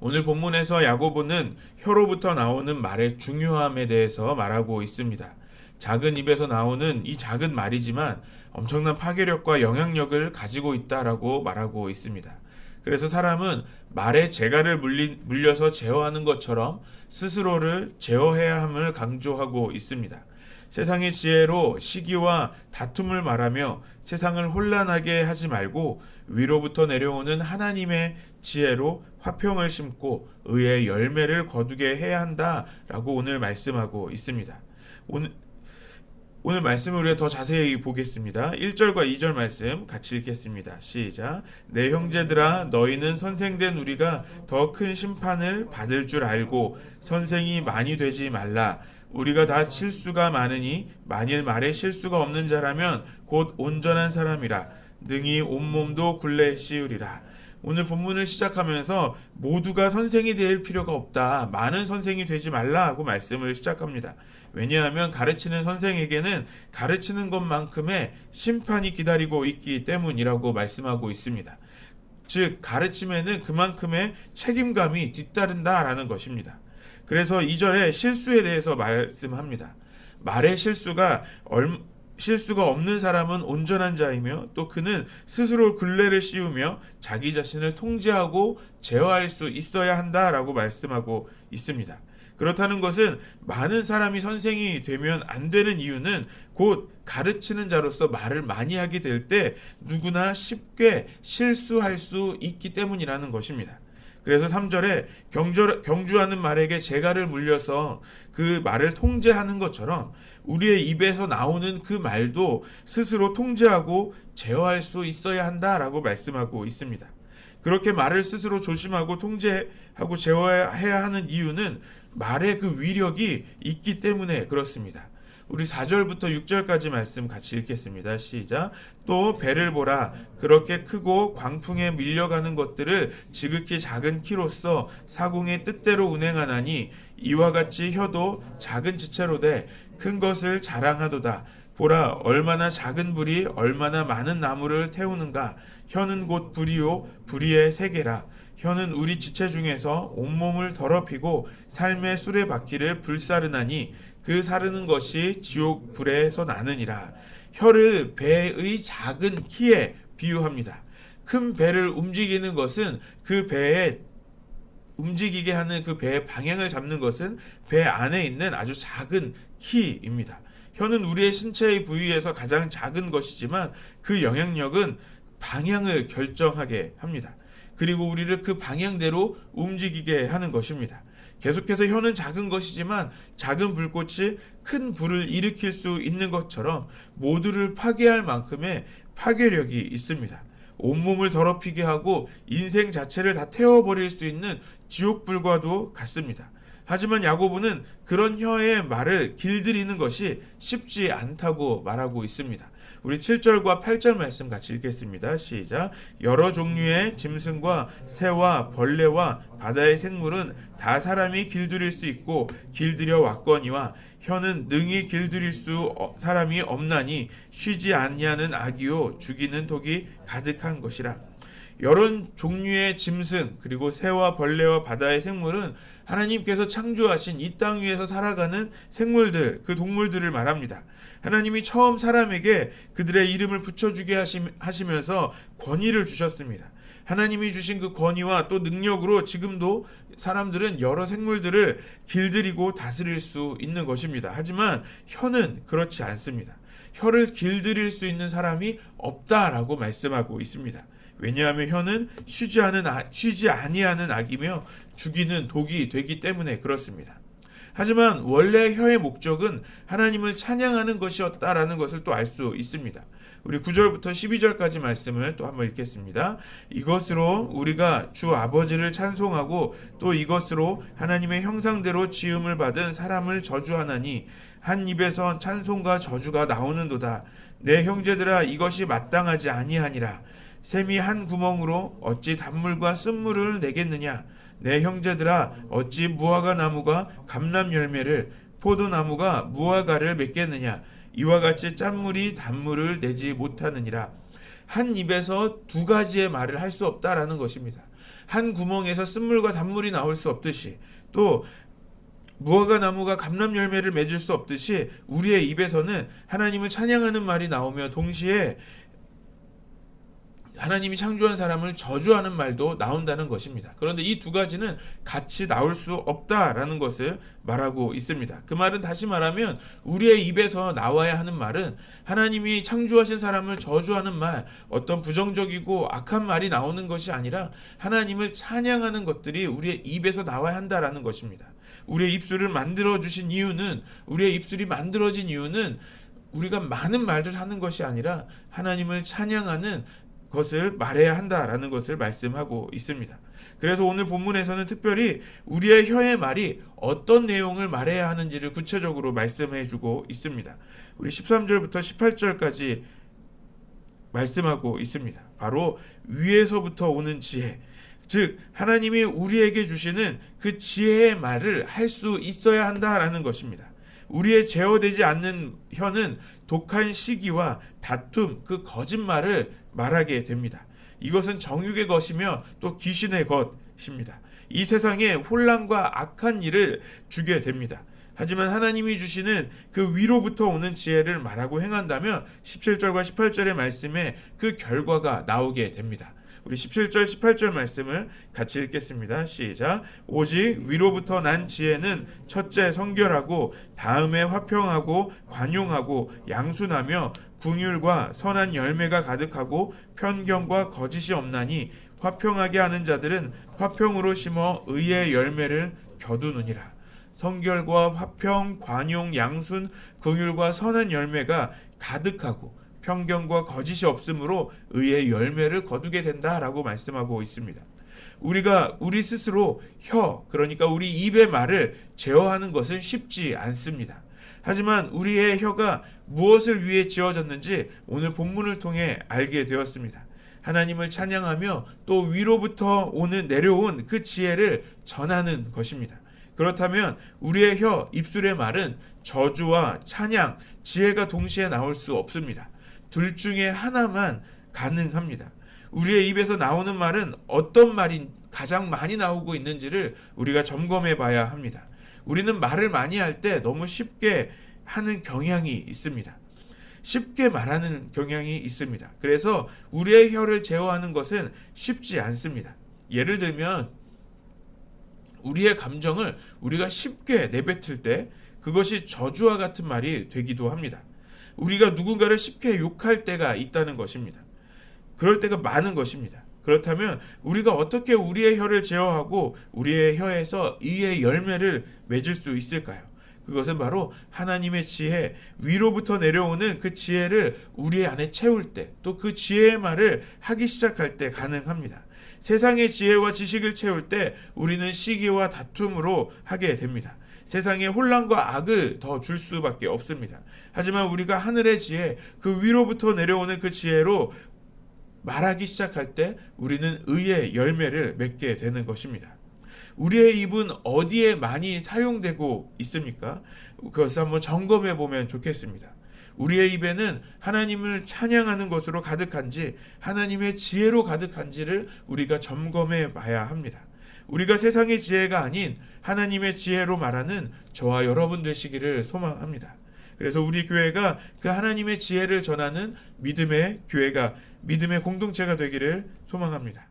오늘 본문에서 야고보는 혀로부터 나오는 말의 중요함에 대해서 말하고 있습니다. 작은 입에서 나오는 이 작은 말이지만 엄청난 파괴력과 영향력을 가지고 있다라고 말하고 있습니다. 그래서 사람은 말에 재갈을 물려서 제어하는 것처럼 스스로를 제어해야 함을 강조하고 있습니다. 세상의 지혜로 시기와 다툼을 말하며 세상을 혼란하게 하지 말고 위로부터 내려오는 하나님의 지혜로 화평을 심고 의의 열매를 거두게 해야 한다라고 오늘 말씀하고 있습니다. 오늘 말씀을 우리가 더 자세히 보겠습니다. 1절과 2절 말씀 같이 읽겠습니다. 시작. 내 형제들아 너희는 선생된 우리가 더 큰 심판을 받을 줄 알고 선생이 많이 되지 말라. 우리가 다 실수가 많으니 만일 말에 실수가 없는 자라면 곧 온전한 사람이라 능히 온몸도 굴레 씌우리라. 오늘 본문을 시작하면서 모두가 선생이 될 필요가 없다. 많은 선생이 되지 말라 하고 말씀을 시작합니다. 왜냐하면 가르치는 선생에게는 가르치는 것만큼의 심판이 기다리고 있기 때문이라고 말씀하고 있습니다. 즉 가르침에는 그만큼의 책임감이 뒤따른다라는 것입니다. 그래서 2절에 실수에 대해서 말씀합니다. 말의 실수가 없는 사람은 온전한 자이며 또 그는 스스로 굴레를 씌우며 자기 자신을 통제하고 제어할 수 있어야 한다라고 말씀하고 있습니다. 그렇다는 것은 많은 사람이 선생이 되면 안 되는 이유는 곧 가르치는 자로서 말을 많이 하게 될 때 누구나 쉽게 실수할 수 있기 때문이라는 것입니다. 그래서 3절에 경주하는 말에게 재갈을 물려서 그 말을 통제하는 것처럼 우리의 입에서 나오는 그 말도 스스로 통제하고 제어할 수 있어야 한다라고 말씀하고 있습니다. 그렇게 말을 스스로 조심하고 통제하고 제어해야 하는 이유는 말의 그 위력이 있기 때문에 그렇습니다. 우리 4절부터 6절까지 말씀 같이 읽겠습니다. 시작. 또 배를 보라. 그렇게 크고 광풍에 밀려가는 것들을 지극히 작은 키로써 사공의 뜻대로 운행하나니 이와 같이 혀도 작은 지체로 돼 큰 것을 자랑하도다. 보라, 얼마나 작은 불이 얼마나 많은 나무를 태우는가. 혀는 곧 불이요 불의의 세계라. 혀는 우리 지체 중에서 온몸을 더럽히고 삶의 수레바퀴를 불사르나니 그 사르는 것이 지옥 불에서 나느니라. 혀를 배의 작은 키에 비유합니다. 큰 배를 움직이는 것은 그 배에 움직이게 하는 그 배의 방향을 잡는 것은 배 안에 있는 아주 작은 키입니다. 혀는 우리의 신체의 부위에서 가장 작은 것이지만 그 영향력은 방향을 결정하게 합니다. 그리고 우리를 그 방향대로 움직이게 하는 것입니다. 계속해서 혀는 작은 것이지만 작은 불꽃이 큰 불을 일으킬 수 있는 것처럼 모두를 파괴할 만큼의 파괴력이 있습니다. 온몸을 더럽히게 하고 인생 자체를 다 태워버릴 수 있는 지옥불과도 같습니다. 하지만 야고보는 그런 혀의 말을 길들이는 것이 쉽지 않다고 말하고 있습니다. 우리 7절과 8절 말씀 같이 읽겠습니다. 시작. 여러 종류의 짐승과 새와 벌레와 바다의 생물은 다 사람이 길들일 수 있고 길들여 왔거니와 혀는 능히 길들일 사람이 없나니 쉬지 아니하는 악이요 죽이는 독이 가득한 것이라. 여러 종류의 짐승 그리고 새와 벌레와 바다의 생물은 하나님께서 창조하신 이 땅 위에서 살아가는 생물들, 그 동물들을 말합니다. 하나님이 처음 사람에게 그들의 이름을 붙여주게 하시면서 권위를 주셨습니다. 하나님이 주신 그 권위와 또 능력으로 지금도 사람들은 여러 생물들을 길들이고 다스릴 수 있는 것입니다. 하지만 혀는 그렇지 않습니다. 혀를 길들일 수 있는 사람이 없다라고 말씀하고 있습니다. 왜냐하면 혀는 쉬지 아니하는 악이며 죽이는 독이 되기 때문에 그렇습니다. 하지만 원래 혀의 목적은 하나님을 찬양하는 것이었다라는 것을 또 알 수 있습니다. 우리 9절부터 12절까지 말씀을 또 한번 읽겠습니다. 이것으로 우리가 주 아버지를 찬송하고 또 이것으로 하나님의 형상대로 지음을 받은 사람을 저주하나니 한 입에서 찬송과 저주가 나오는도다. 내 형제들아 이것이 마땅하지 아니하니라. 샘이 한 구멍으로 어찌 단물과 쓴물을 내겠느냐. 내 형제들아 어찌 무화과 나무가 감람 열매를 포도나무가 무화과를 맺겠느냐. 이와 같이 짠물이 단물을 내지 못하느니라. 한 입에서 두 가지의 말을 할 수 없다라는 것입니다. 한 구멍에서 쓴물과 단물이 나올 수 없듯이, 또 무화과 나무가 감람 열매를 맺을 수 없듯이 우리의 입에서는 하나님을 찬양하는 말이 나오며 동시에 하나님이 창조한 사람을 저주하는 말도 나온다는 것입니다. 그런데 이 두 가지는 같이 나올 수 없다라는 것을 말하고 있습니다. 그 말은 다시 말하면 우리의 입에서 나와야 하는 말은 하나님이 창조하신 사람을 저주하는 말, 어떤 부정적이고 악한 말이 나오는 것이 아니라 하나님을 찬양하는 것들이 우리의 입에서 나와야 한다라는 것입니다. 우리의 입술을 만들어주신 이유는, 우리의 입술이 만들어진 이유는 우리가 많은 말을 하는 것이 아니라 하나님을 찬양하는 것을 말해야 한다라는 것을 말씀하고 있습니다. 그래서 오늘 본문에서는 특별히 우리의 혀의 말이 어떤 내용을 말해야 하는지를 구체적으로 말씀해 주고 있습니다. 우리 13절부터 18절까지 말씀하고 있습니다. 바로 위에서부터 오는 지혜, 즉 하나님이 우리에게 주시는 그 지혜의 말을 할 수 있어야 한다라는 것입니다. 우리의 제어되지 않는 혀는 독한 시기와 다툼, 그 거짓말을 말하게 됩니다. 이것은 정욕의 것이며 또 귀신의 것입니다. 이 세상에 혼란과 악한 일을 주게 됩니다. 하지만 하나님이 주시는 그 위로부터 오는 지혜를 말하고 행한다면 17절과 18절의 말씀에 그 결과가 나오게 됩니다. 우리 17절 18절 말씀을 같이 읽겠습니다. 시작. 오직 위로부터 난 지혜는 첫째 성결하고 다음에 화평하고 관용하고 양순하며 긍휼과 선한 열매가 가득하고 편견과 거짓이 없나니 화평하게 하는 자들은 화평으로 심어 의의 열매를 거두느니라. 성결과 화평, 관용, 양순, 긍휼과 선한 열매가 가득하고 편견과 거짓이 없으므로 의의 열매를 거두게 된다라고 말씀하고 있습니다. 우리가 우리 스스로 혀, 그러니까 우리 입의 말을 제어하는 것은 쉽지 않습니다. 하지만 우리의 혀가 무엇을 위해 지어졌는지 오늘 본문을 통해 알게 되었습니다. 하나님을 찬양하며 또 위로부터 내려온 그 지혜를 전하는 것입니다. 그렇다면 우리의 혀, 입술의 말은 저주와 찬양, 지혜가 동시에 나올 수 없습니다. 둘 중에 하나만 가능합니다. 우리의 입에서 나오는 말은 어떤 말이 가장 많이 나오고 있는지를 우리가 점검해 봐야 합니다. 우리는 말을 많이 할 때 너무 쉽게 하는 경향이 있습니다. 쉽게 말하는 경향이 있습니다. 그래서 우리의 혀를 제어하는 것은 쉽지 않습니다. 예를 들면 우리의 감정을 우리가 쉽게 내뱉을 때 그것이 저주와 같은 말이 되기도 합니다. 우리가 누군가를 쉽게 욕할 때가 있다는 것입니다. 그럴 때가 많은 것입니다. 그렇다면 우리가 어떻게 우리의 혀를 제어하고 우리의 혀에서 의의 열매를 맺을 수 있을까요? 그것은 바로 하나님의 지혜, 위로부터 내려오는 그 지혜를 우리 안에 채울 때, 또 그 지혜의 말을 하기 시작할 때 가능합니다. 세상의 지혜와 지식을 채울 때 우리는 시기와 다툼으로 하게 됩니다. 세상에 혼란과 악을 더 줄 수밖에 없습니다. 하지만 우리가 하늘의 지혜, 그 위로부터 내려오는 그 지혜로 말하기 시작할 때 우리는 의의 열매를 맺게 되는 것입니다. 우리의 입은 어디에 많이 사용되고 있습니까? 그것을 한번 점검해 보면 좋겠습니다. 우리의 입에는 하나님을 찬양하는 것으로 가득한지 하나님의 지혜로 가득한지를 우리가 점검해 봐야 합니다. 우리가 세상의 지혜가 아닌 하나님의 지혜로 말하는 저와 여러분 되시기를 소망합니다. 그래서 우리 교회가 그 하나님의 지혜를 전하는 믿음의 교회가, 믿음의 공동체가 되기를 소망합니다.